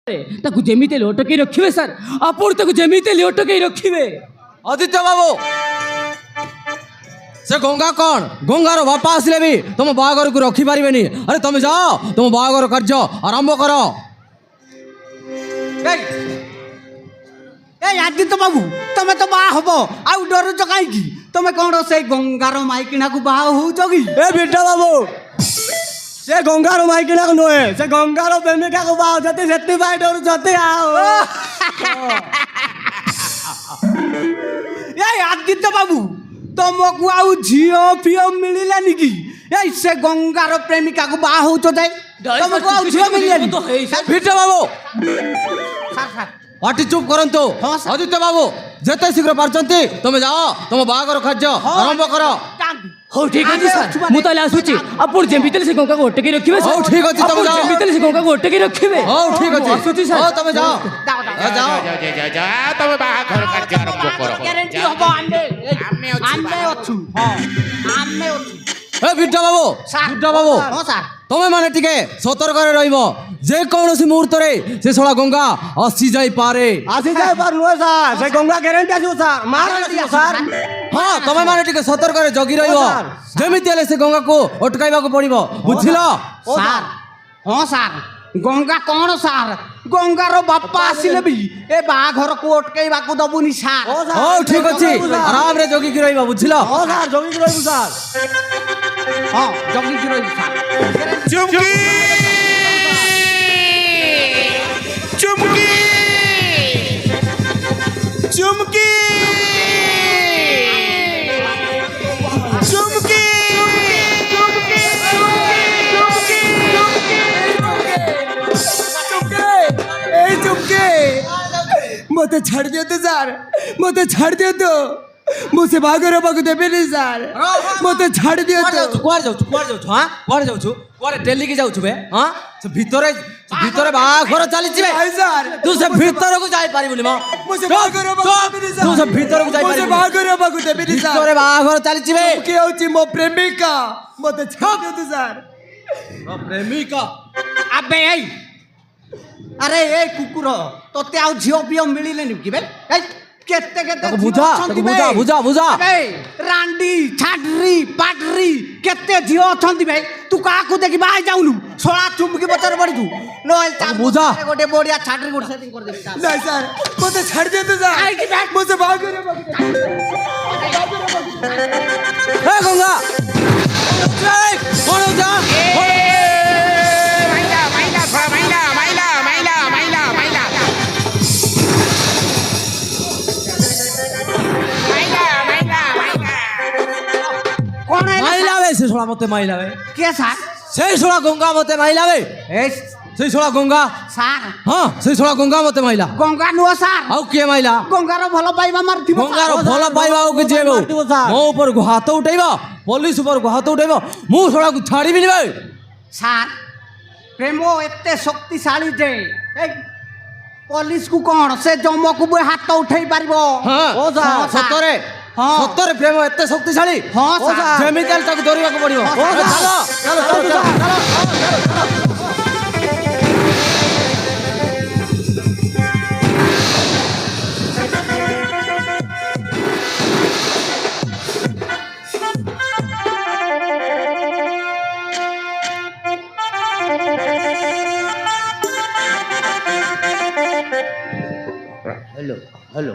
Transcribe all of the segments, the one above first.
ତାକୁ ଯେମିତି ଲୋଟକେଇ ରଖିବେ ସାର୍, ଆପଣ ତାକୁ ଯେମିତି ଲୋଟକେଇ ରଖିବେ। ଆଦିତ୍ୟ ବାବୁ, ସେ ଗଙ୍ଗା କ'ଣ? ଗଙ୍ଗାର ବାପା ଆସିଲେ ବି ତମ ବାହାଘରକୁ ରଖିପାରିବେନି। ଆରେ ତମେ ଯାଅ, ତମ ବାହାଘର କାର୍ଯ୍ୟ ଆରମ୍ଭ କର। এই আদিত্য বাবু, তুমি তো বাহা হব, আউ ডরুছ কাইকি? তুমি কোন সেই গঙ্গার মাইকিনাকু বাহা হউছ কি? এ বিদ্যা বাবু, সে গঙ্গার মাইকিনাকু নহে, সে গঙ্গার প্রেমিকাকু বাহা হউছতি, সেতিপাই ডরুছতি। আও এই আদিত্য বাবু, তোমাকু আউ ঝিও ফিও মিলিলানি কি? এই সে গঙ্গার প্রেমিকাকু বাহা হউছ যাই, তোমাকু আউ ঝিও মিলিলানি? বিদ্যা বাবু, স্যার স্যার পাটি চুপ করন্তু। হ্যাঁ, স্যার। আদিত্য বাবু, যেতে শীঘ্র পারছন্তি তুমি যাও, তম বাহাঘর କାର୍ଯ୍ୟ ଆରମ୍ଭ କର। ହଉ ଠିକ ଅଛି ସାର୍, ମୁଁ ତାହେଲେ ଆସୁଛି। ଆପଣ ଯେମିତି ହେଲେ ସେ ଗଙ୍ଗାକୁ ଅଟକେଇ ରଖିବେ ସାର୍। ହଉ ଠିକ ଅଛି, ତମେ ଯାଅ। ଯେମିତି ହେଲେ ସେ ଗଙ୍ଗାକୁ ଅଟକେଇ ରଖିବେ। ହଉ ଠିକ ଅଛି, ଆସୁଛି ସାର୍। ହଉ ତମେ ଯାଅ, ଯାଅ। ଯାଅ ତମେ ବାହାଘର କାର୍ଯ୍ୟ ଆରମ୍ଭ କର। গ্যারান্টি হব আনবে, আনবে অছু। হ্যাঁ আনবে অছু। এ বিদ্যা বাবু, স্যার বিদ্যা বাবু, হ্যাঁ স্যার। ତମେ ମାନେ ଟିକେ ସତର୍କରେ ରହିବ। ଯେ କୌଣସି ମୁହୂର୍ତ୍ତରେ ସେ ଶଳା ଗଙ୍ଗା ଆସି ଯାଇପାରେ। আসি যাই পার নয় স্যার, সে গঙ্গা গ্যারেন্টি আসিব স্যার, মার আসিব স্যার। ହଁ ତମେ ମାନେ ଟିକେ ସତର୍କରେ ଜଗି ରହିବ। ହଁ, ସାର୍। ଯେମିତି ହେଲେ ସେ ଗଙ୍ଗାକୁ ଅଟକାଇବାକୁ ପଡିବ, ବୁଝିଲ? স্যার হ্যাঁ স্যার, গঙ্গা কোণ স্যার? গঙ্গার বাপা আসিলে B A বাহাঘরকু অটকাইবাকু দবুনি sir. O sir, ହଉ ଠିକ ଅଛି, জগিବୁ স্যার। ଆରାମରେ ଜଗିକି ରହିବ, ବୁଝିଲ? ও স্যার, জগিকি রইবু স্যার। হ্যাঁ জগিকি রইবি স্যার। চুমকি চুমকি চুমকি চুমকি এই চুপকে মতে ছাড় দিও তো স্যার, মতে ছাড় দিও তো, ମୁଁ ସେ ବାହାଘର ହେବାକୁ ଦେବିନି ସାର୍, ମତେ ଛାଡ଼ି ଦିଅନ୍ତୁ। କୁଆଡେ ଯାଉଛୁ, କୁଆଡେ ଯାଉଛୁ? ହଁ କୁଆଡେ ଯାଉଛୁ, କୁଆଡେ ଡେଲିକି ଯାଉଛୁ ବେ? ହଁ ସେ ଭିତରେ ବାହାଘର ଚାଲିଛି ବେ। ନାଇଁ ସାର୍, ତୁ ସେ ଭିତରକୁ ଯାଇପାରିବୁନି ମ। ମୁଁ ସେ ବାହାଘର ହେବାକୁ ଦେବିନି ତୁ ସେ ସାର୍, ଭିତରକୁ ମୁଁ ସେ ଯାଇପାରିବୁନି। ବାହାଘର ହେବାକୁ ଦେବିନି ସାର୍। ଭିତରେ ବାହାଘର ଚାଲିଛି ବେ। କିଏ ହଉଛି ମୋ ପ୍ରେମିକା, ମତେ ଛାଡ଼ି ଦିଅନ୍ତୁ ସାର୍। ପ୍ରେମିକା আবে এই, আরে এই কুকুর, তোতে আউ ঝিও পিও মিলিলেনি কি বে? এই কেতে কেতে তাকে ঝিও বুঝা, অছন্তি তাকে বে? বুঝা, বুঝা, বুঝা। আবে রান্ডি ছাডরি পাডরি কেতে ঝিও অছন্তি বে? তু কাকু দেখি বাই যাউনু, ছড়া চুমকি বচারে পড়ি তু নয় চা বুঝা। গোটে বড়িয়া ছাডরি গোটে সেটিং করে দেবি স্যার। ନାଇଁ ସାର୍, ମତେ ଛାଡ଼ି ଦିଅନ୍ତୁ ସାର୍, ଆଇକି ବ୍ୟାଗ। ମୁଁ ସେ ବାହାଘର ହେବାକୁ ଦେବିନି। ଏ ଗଙ୍ଗା, ଏ, କଣ ହଉଛ? মাইলা মাইলা মাইলা মাইলা মাইলা মাইলা মাইলা মাইলা মাইলা মাইলা কোন এলা মাইলা বে, ସେ ଶଳା ମତେ ମାଇଲା ବେ। কে স্যার? ସେଇ ଶଳା ଗଙ୍ଗା ମତେ ମାଇଲା ବେ। এই ସେଇ ଶଳା ଗଙ୍ଗା, স্যার ହଁ ସେଇ ଶଳା ଗଙ୍ଗା ମତେ ମାଇଲା। গঙ্গা নুহ স্যার, ଆଉ କିଏ ମାଇଲା? গঙ্গার ଭଲ ପାଇବା ମାରିଥିବ ଗଙ୍ଗାର ସ୍যার। ଭଲ ପାଇବା ଆଉ କିଛି ହେବ? ମାରିଥିବ ସାର୍। ମୋ ଉପରକୁ ହାତ ଉଠେଇବ, ପୋଲିସ ଉପରକୁ ହାତ ଉଠେଇବ, ମୁଁ ଶଳାକୁ ଛାଡ଼ିବିନି ବେ। স্যার প্রেম এতে শক্তিশালী যে এই পুলিশକୁ କ'ଣ ସେ ଜମକୁ ବି ହାତ ଉଠେଇ ପାରିବ? ହଁ ଓ ସାର୍, ସତରେ, ହଁ। ସତରେ ପ୍ରେମ ଏତେ ଶକ୍ତିଶାଳୀ? ହଁ ଓ ସାର୍। ଯେମିତି ହେଲେ ତାକୁ ଧରିବାକୁ ପଡିବ। ହଁ ସାର୍। ଚାଲ, ଚାଲ, ଚାଲ, ଚାଲ, ଚାଲ। हेलो हेलो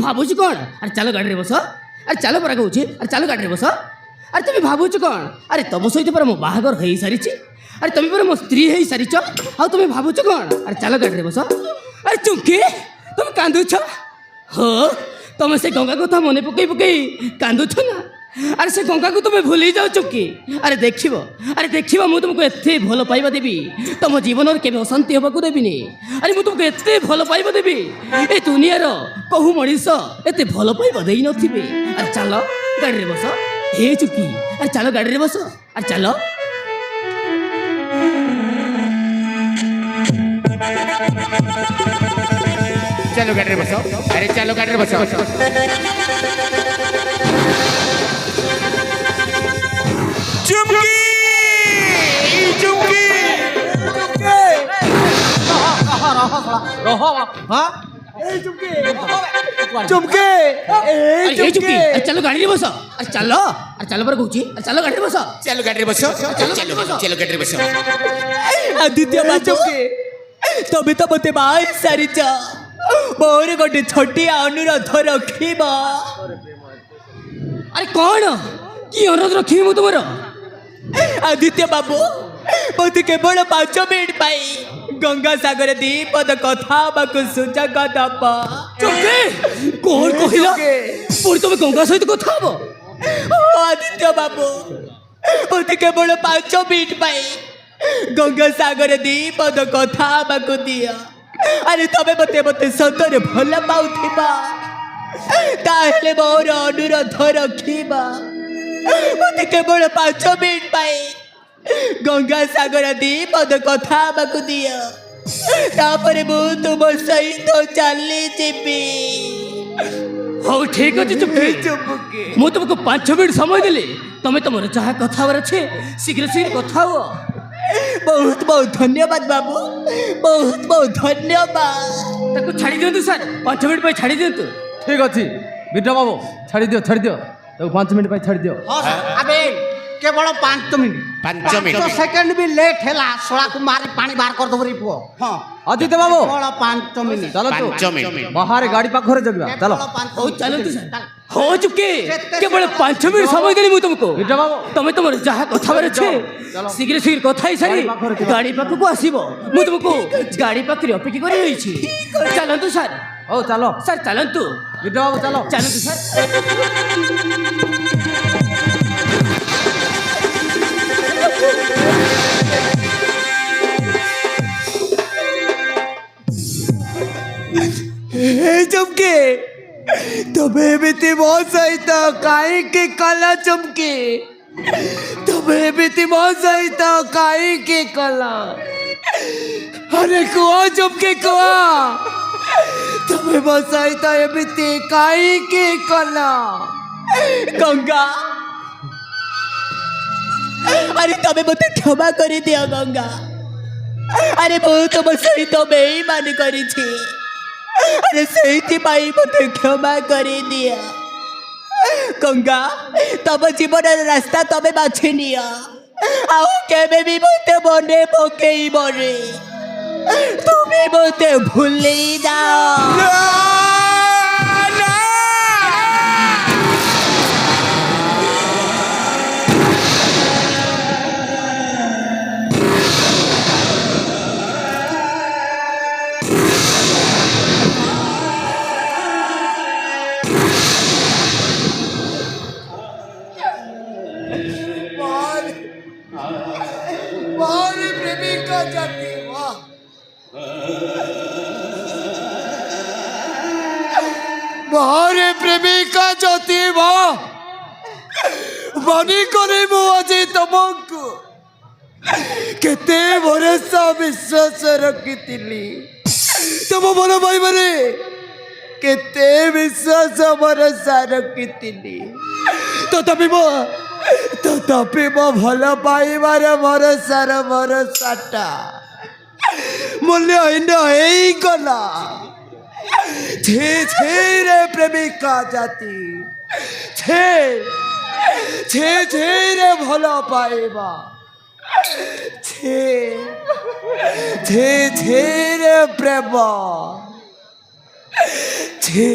ଭାବୁଛୁ କ'ଣ ଆରେ ଚାଲ ଗାଡ଼ିରେ ବସ ଆରେ ଚାଲ ପରା କହୁଛି ଆରେ ଚାଲ ଗାଡ଼ିରେ ବସ ଆରେ ତୁମେ ଭାବୁଛୁ କ'ଣ ଆରେ ତମ ସହିତ ପରା ମୋ ବାହାଘର ହେଇସାରିଛି ଆରେ ତମେ ପରା ମୋ ସ୍ତ୍ରୀ ହେଇସାରିଛ ଆଉ ତୁମେ ଭାବୁଛ କ'ଣ ଆରେ ଚାଲ ଗାଡ଼ିରେ ବସ ଆରେ ଚୁମ୍କି ତମେ କାନ୍ଦୁଛ ହଁ ତମେ ସେ ଗଙ୍ଗା କଥା ମନେ ପକେଇ ପକେଇ କାନ୍ଦୁଛ ନା ଆରେ ସେ ଗଙ୍ଗାକୁ ତୁମେ ଭୁଲି ଯାଉଛ କି ଆରେ ଦେଖିବ ମୁଁ ତୁମକୁ ଏତେ ଭଲ ପାଇବା ଦେବି ତମ ଜୀବନରେ କେବେ ଅଶାନ୍ତି ହେବାକୁ ଦେବିନି ଆରେ ମୁଁ ତୁମକୁ ଏତେ ଭଲ ପାଇବା ଦେବି ଏ ଦୁନିଆର କହୁ ମଣିଷ ଏତେ ଭଲ ପାଇବା ଦେଇନଥିବେ ଆରେ ଚାଲ ଗାଡ଼ିରେ ବସ ହେ ଚୁକି ଆରେ ଚାଲ ଗାଡ଼ିରେ ବସ ଆରେ ଚାଲ चलो गाड़ी रे बसो अरे चलो गाड़ी रे बसो चुमकी चुमकी रह हाँ চুমকি अरे हे चुकी अरे चलो गाड़ी रे बस अरे चलो पर कହୁଛି अरे चलो गाड़ी रे बस चलो गाड़ी रे बसो चलो गाड़ी रे बसो आदित्य बाबू तबे तो मते बाई सारिच मोर गोटे छोटिया अनुरोध रखिब अरे कौन कि अनुरोध रखिबी मु तुमर आदित्य बाबू मत केवल 5 मिनट पाई गंगा सागर दीपद कथा बाकु सुजग दब चुके कौन कहिला पुर तुम गंगा सहित कथा हबो आदित्य बाबू मत केवल 5 मिनट पाई गंगा सागर दीपद कथा बाकु दिया अरे तबे मते मते सतरे भल पाउथिबा ताहेले मोर अनुरोध रखिबा मते केवल 5 मिनट पाई गंगा सागर दीपद कथा बाकु दिया तापरे मु तुम सहित चली जीबी हो ठीक अछि चुपके मु तुमको 5 मिनट समय देली तमे तमर चाह कथा वर छे शीघ्र शीघ्र कथा हो बहुत बहुत धन्यवाद बाबू बहुत धन्यवाद ताको छाड़ी दियंतु सर 5 मिनट पे छाड़ी दियंतु ठीक अच्छी बिट्टा बाबू छाड़ी दियो तो 5 मिनट पर छाड़ी दियो अबे केवल 5 मिनट 5 मिनट 5 सेकंड भी लेट हैला सोला को मारी पानी बाहर कर दो रे पुओ हां आदित्य बाबू केवल 5 मिनट चलो 5 मिनट बाहर गाड़ी पाखरे जगवा चलो हो चलो तू सर हो चुके केवल 5 मिनट समय देली मु तुमको बिट्टा बाबू तमे तमर जहा कथा बारे छे शीघ्र शीघ्र कथा ही सारी गाड़ी पाखु को आसीबो मु तुमको गाड़ी पाखरे अपेक्षा करि रही छी चलंतु सर ओ चलो सर चलंतु बिट्टा बाबू चलो चलंतु सर চুমকি তবে এমিতি ମୋ ସହିତ କାହିଁକି କଲା ଚୁମକି ତମେ ଏମିତି ମୋ ସହିତ କାହିଁକି କଲା ଆରେ କୁହ ଚୁମକି କୁହ ତମେ ମୋ ସହିତ ଏମିତି କାହିଁକି କଲା गंगा अरे तबे मते क्षमा करि दियो गंगा अरे मु तुम सहित बेईमान करी छी अरे सेहिति पाई मते क्षमा करि दियो गंगा तब जीवन रास्ता तबे बाछि नियो आउ केबे भी मते मने पकेई बरे तुमे मते भूली जाओ मारे प्रेमिका जाती वाह मारे प्रेमिका जाती वाह बनी करे मु आज तुमको केते भरोसा विश्वास रखिथिली तुम मन भाई मारे केते विश्वास भरोसा रखिथिली तथापि मो भल पाइबार भरोसाटा मूल्यहीन गला छे छे रे प्रेमिका जाति छे छे छे रे भल पाइबा छे छे छे रे प्रेम ছি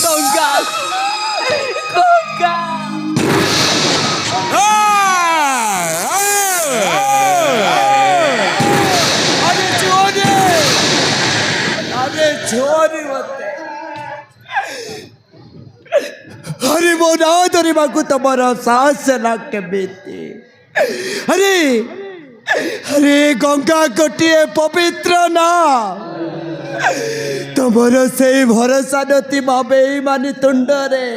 গঙ্গা গঙ্গা अरे छोरी मते अरे वो ना तोरी बाकू तुम्हारा सास ना के बेटे अरे अरे गंगा गोटे पवित्र ना तुम्हारा से भरोसा नती भावे मानी तुंडरे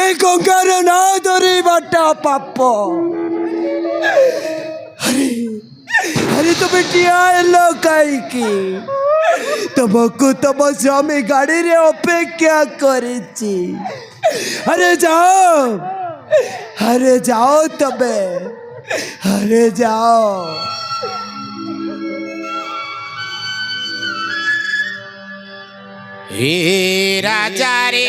ए गंगार ना तोरी बाटा पाप अरे अरे तो बेटिया एलो काई की तुमको तुम स्वामी गाड़ी रे अपेक्षा करेची अरे जाओ तबे अरे जाओ हे राजा रे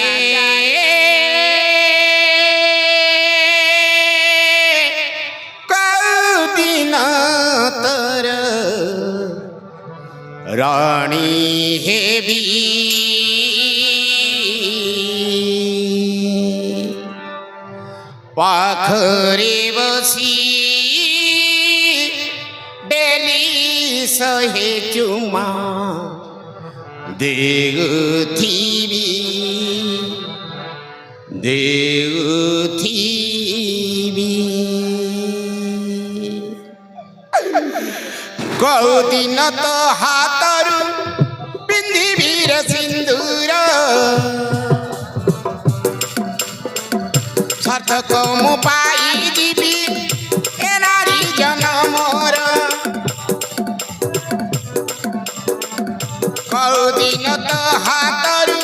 कौदिन तर राणी हेबी पाखरे बसी डेली सहे चुमा देवथीबी कौदिन तो हाथरू पिंधिबी रे सिंदूर सार्थक मु पाई जीवी ए नारी जनमर कौदिन तो हाथरू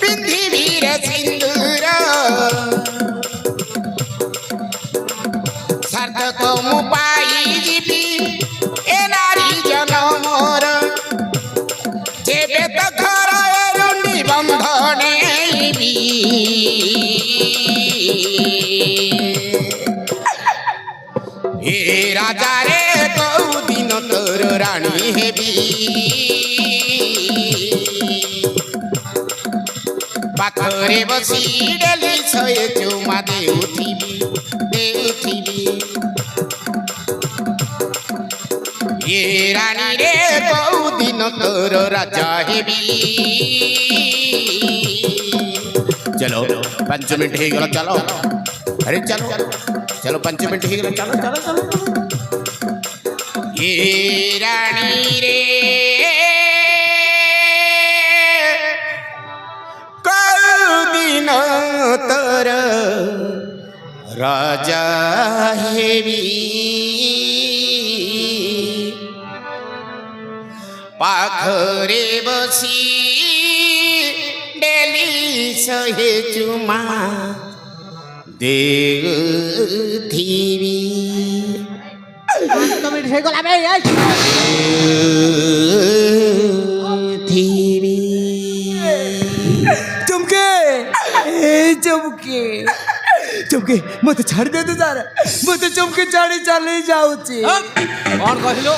पिंधिबी रे सिंदूर सार्थक मु पाई जीवी ए नारी जनमर जेबे तो घर रुंडी बंधने हे राजा रे कौदिन तोर रानी हेबी पाखरे बसी डेली सये चुमा देउथिबी ये रानी रे कौदिन तोर राजा हेबी चलो 5 मिनट हो गला चलो अरे चलो चलो 5 मिनट हो गला चलो चलो चलो ये रानी रे कौदिन तोर राजा हेबी पाखरे बसी डेली सहे चुमा देवथीबी चुमके ए चुमके चुमके मत छाड़ दे तू यार मत चुमके छाड़ी चली जाऊची कौन कहलो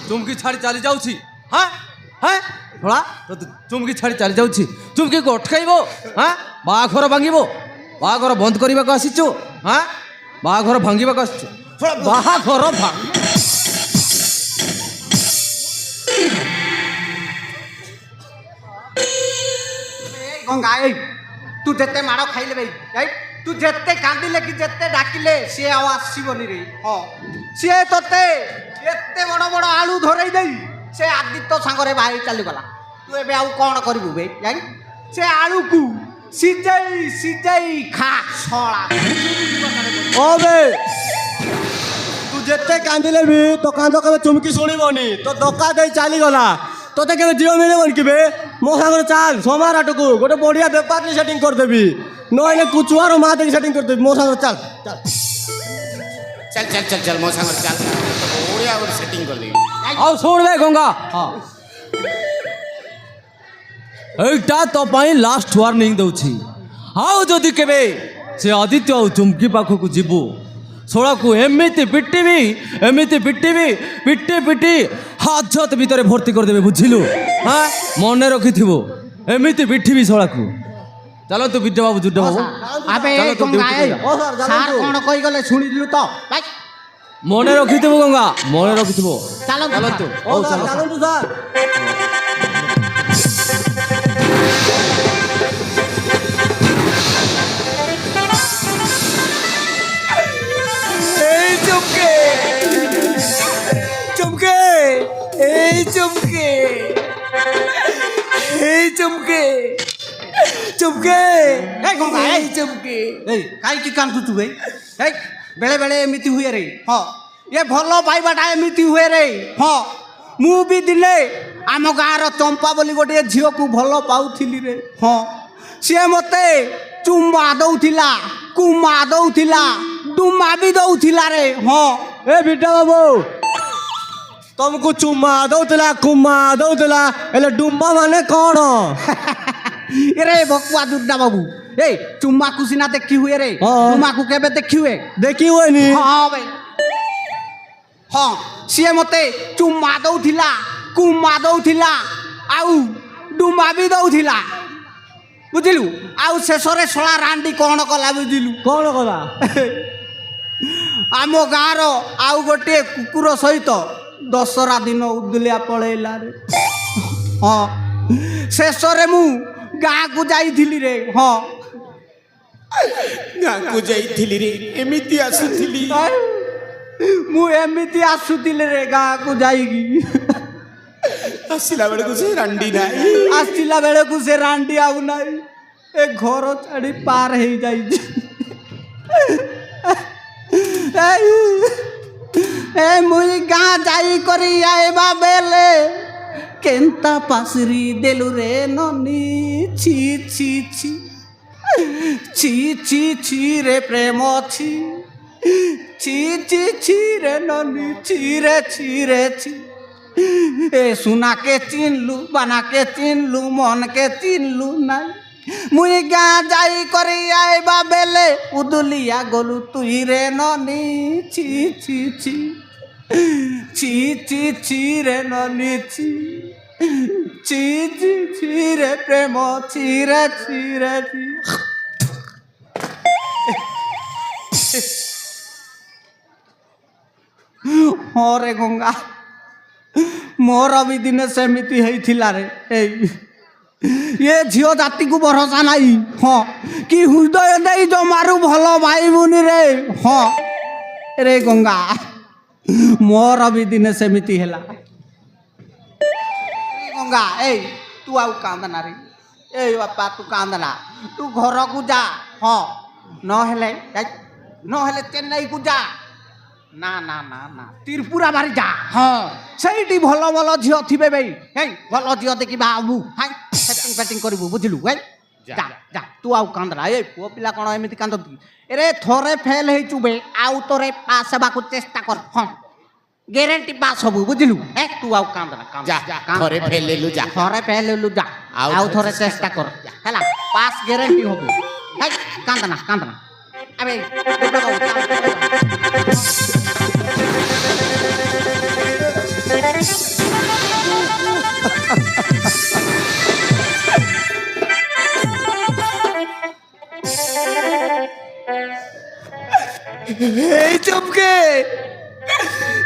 चुमकी छाड़ी चली जाऊची हाँ हाँ थोड़ा तो चुमकी छाड़ी चली जाऊची चुमकी को अटकाइबो हाँ बाघर भांगिबो बाघर बंद करने को आसीचु हाँ बाघर भांगिबा को आसीचु थोड़ा बाघर भांग गंगा तू जेते माड़ खाइले भाई तू जेते कांदिले कि जेते डाकिले सी आउ आसबनी रे हाँ सी तोते एते बड़ बड़ आलू धरई दे से आदित्य सांगरे बाहर चलीगला तू एबे आउ कौन करू भाई जाई से आलू को सिजाई सिजाई खा छला ओ बे तू जेते कांदिले भी तो कांद के चुमकी शुणबनी तो धक्का दे चलीगला तोते के जीव मिले कि बे मो सागर चाल सोमार आटकू गोटे बढ़िया बेपार सेटिंग करदेवी नई कुचुआर माँ देखी सेटिंग करदेवी मो सागर चल चल चल चल चल चल मो सागर चल बढ़िया और सेटिंग कर देगी ଆଉ ଶୁଣବେ ଗଙ୍ଗା ଏଇଟା ତୋ ପାଇଁ ଲାଷ୍ଟ ୱାର୍ଣ୍ଣିଂ ଦେଉଛି ଆଉ ଯଦି କେବେ ସେ ଆଦିତ୍ୟ ଆଉ ଚୁମ୍କି ପାଖକୁ ଯିବୁ ଶୋଳାକୁ ଏମିତି ପିଟିବି ପିଟି ପିଟି হাজত ভিতরে ভর্তি করে দেবে বুঝিলু হ্যাঁ মনে রখিথিব এমিতি বিঠিবি ছড়াকু ଚାଲନ୍ତୁ ବିଦ୍ୟା ବାବୁ ଯୁଦ୍ଧ ବାବୁ আবে ଚାଲନ୍ତୁ গঙ্গা duty এই କୁ ও স্যার সার জানাନ୍ତୁ কোন কই গলে শুনিলু তো ভাই ମନେ ରଖିଥିବୁ ଗଙ୍ଗା ମନେ ରଖିଥିବ ଚାଲନ୍ତୁ ଚାଲନ୍ତୁ ও স্যার জানাନ୍ତୁ স্যার এই চমকে চমকে এই চমকে এই চমকে চমকে এই গঙ্গা এই চমকে এই কাইকি কান্দুଛୁ বে এই বেলে বেলে এମିତି ହୁଏ রে হ ଏ ଭଲ ପାଇବାଟା ଏମିତି ହୁଏ ରେ ହଁ ମୁଁ ବି ଦିନେ ଆମ ଗାଁର ଚମ୍ପା ବୋଲି ଗୋଟିଏ ଝିଅକୁ ଭଲ ପାଉଥିଲି ରେ ହଁ ସିଏ ମୋତେ ଚୁମ୍ମା ଦଉଥିଲା କୁମା ଦଉଥିଲା ଡୁମା ବି ଦଉଥିଲା ରେ ହଁ ଏ ବିଦ୍ୟା ବାବୁ ତମକୁ ଚୁମା ଦଉଥିଲା କୁମା ଦଉଥିଲା ହେଲେ ଡୁମ୍ବା ମାନେ କ'ଣ এরে বকুয়া দুর্দা বাবু এই চুম্মাকু সিনা দেখি হুয়ে রে ହଁ। চুম্মাকু কেবে দেখি হুয়ে ଦେଖି ହୁଏନି ହଁ ବେ ହଁ ସିଏ ମୋତେ ଚୁମ୍ମା ଦଉଥିଲା କୁମା ଦଉଥିଲା ଆଉ ଡୁମା ବି ଦଉଥିଲା ବୁଝିଲୁ ଆଉ ଶେଷରେ ଶଳା ରାଣ୍ଡି କ'ଣ କଲା ବୁଝିଲୁ କ'ଣ କଲା ଆମ ଗାଁର ଆଉ ଗୋଟିଏ କୁକୁର ସହିତ ଦଶରା ଦିନ ଉଦୁଲିଆ ପଳେଇଲା ରେ ହଁ ଶେଷରେ ମୁଁ ଗାଁକୁ ଯାଇଥିଲି ରେ ହଁ ଗାଁକୁ ଯାଇଥିଲି ରେ ଏମିତି ଆସୁଥିଲି ମୁଁ ଏମିତି ଆସୁଥିଲି ରେ ଗାଁକୁ ଯାଇକି ଆସିଲା ବେଳକୁ ସେ ରାଣ୍ଡି ନାହିଁ ଆସିଲା ବେଳକୁ ସେ ରାଣ୍ଡି ଆଉ ନାହିଁ ଏ ଘର ଛାଡ଼ି ପାର ହେଇଯାଇଛି ଏ ମୁଇଁ ଗାଁ ଯାଇକରି ଆଇବା ବେଲେ କେନ୍ତା ପାସରି ଦେଲୁ ରେ ନନି ଛି ଛି ଛି ছি ছি ছি রে প্রেম ছি ছি ছি ছি রে ননি ছি রে ছি এ সোনাকে চিনলু বানাকে চিনলু মনকে চিনলু নাই মুই গাঁ যাই করে আইবা বেলে উদুলিয়া গলু তুই রে ননি ছি ছি ছি ছি ছি ছি রে ননি ছি ছি ছি ছি রে প্রেম ছি রে ছি ହଁ ରେ ଗଙ୍ଗା ମୋର ବି ଦିନେ ସେମିତି ହେଇଥିଲା ରେ ଏଇ ଏ ଝିଅ ଜାତିକୁ ଭରସା ନାହିଁ ହଁ କି ହୃଦୟ ଦେଇ ଜମାରୁ ଭଲ ପାଇବୁନି ରେ ହଁ ରେ ଗଙ୍ଗା ମୋର ବି ଦିନେ ସେମିତି ହେଲା ଗଙ୍ଗା ଏଇ ତୁ ଆଉ କାନ୍ଦନା ରେ ଏଇ ବାପା ତୁ କାନ୍ଦନା ତୁ ଘରକୁ ଯା ହଁ ନହେଲେ ଚେନ୍ନାଇକୁ ଯା ନା ନା ନା ନା ତ୍ରିପୁରା ବାରି ଯା ହଁ ସେଇଠି ଭଲ ଭଲ ଝିଅ ଥିବେ ଭାଇ ହେଇ ଭଲ ଝିଅ ଦେଖି ବାବୁ ହାଇ ସେଟିଂ ଫେଟିଂ କରିବୁ ବୁଝିଲୁ ଭାଇ ଯା ଯା ତୁ ଆଉ କାନ୍ଦନା ଏ ପୁଅ ପିଲା କ'ଣ ଏମିତି କାନ୍ଦନ୍ତି ଏରେ ଥରେ ଫେଲ୍ ହେଇଛୁ ବେ ଆଉ ଥରେ ପାସ୍ ହେବାକୁ ଚେଷ୍ଟା କର ହଁ ଗ୍ୟାରେଣ୍ଟି ପାସ୍ ହବୁ ବୁଝିଲୁ ଏ ତୁ ଆଉ କାନ୍ଦନା ଯା ଥରେ ଫେଲ୍ ହେଲୁ ଯା ଥରେ ଫେଲ୍ ହେଲୁ ଯା ଆଉ ଥରେ ଚେଷ୍ଟା କର ହେଲା ପାସ୍ ଗ୍ୟାରେଣ୍ଟି ହବୁ ହେଇ କାନ୍ଦନା আবে এই চমকে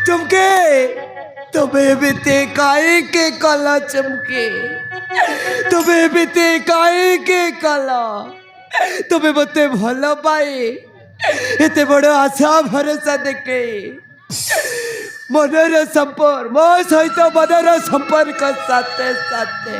চমকে তবে বেতে কায়ে কে কালা চমকে তবে বেতে কায়ে কে কালা তবে মতে ভাল পায়ে এতে বড় আশা ভরসা দেখে মনের সম্পর্ক ମୋ ସହିତ ମନର ସମ୍ପର୍କ ସାଥେ ସାଥେ